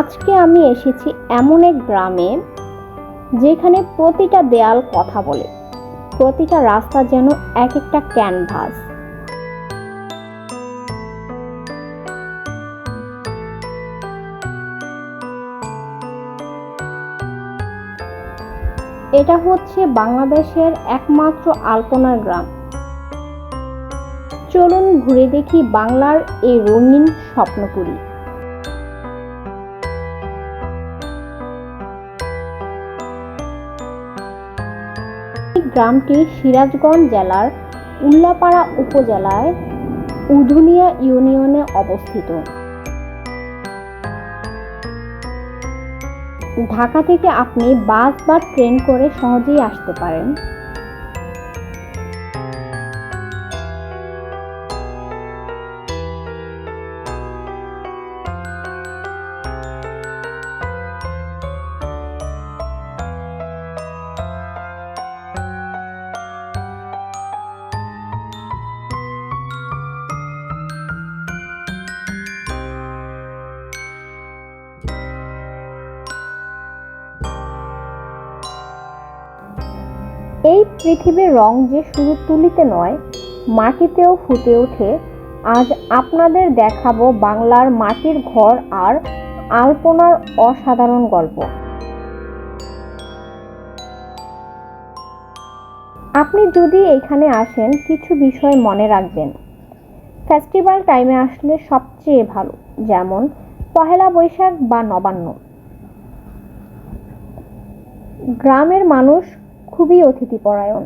আজকে আমি এসেছি এমন এক গ্রামে যেখানে প্রতিটা দেয়াল কথা বলে, প্রতিটা রাস্তা যেন এক একটা ক্যানভাস। এটা হচ্ছে বাংলাদেশের একমাত্র আলপনার গ্রাম। চলুন ঘুরে দেখি বাংলার এই রঙিন স্বপ্নপুরী। গ্রামটি সিরাজগঞ্জ জেলার উল্লাপাড়া উপজেলায় উধুনিয়া ইউনিয়নে অবস্থিত। ঢাকা থেকে আপনি বাস বা ট্রেন করে সহজেই আসতে পারেন। এই পৃথিবীর রং যে শুধু তুলিতে নয়, মাটিতেও ফুটে ওঠে। আজ আপনাদের দেখাবো বাংলার মাটির ঘর আর আলপনার অসাধারণ গল্প। আপনি যদি এখানে আসেন, কিছু বিষয় মনে রাখবেন। ফেস্টিভ্যাল টাইমে আসলে সবচেয়ে ভালো, যেমন পহেলা বৈশাখ বা নবান্ন। গ্রামের মানুষ খুবই অতিথিপরায়ণ।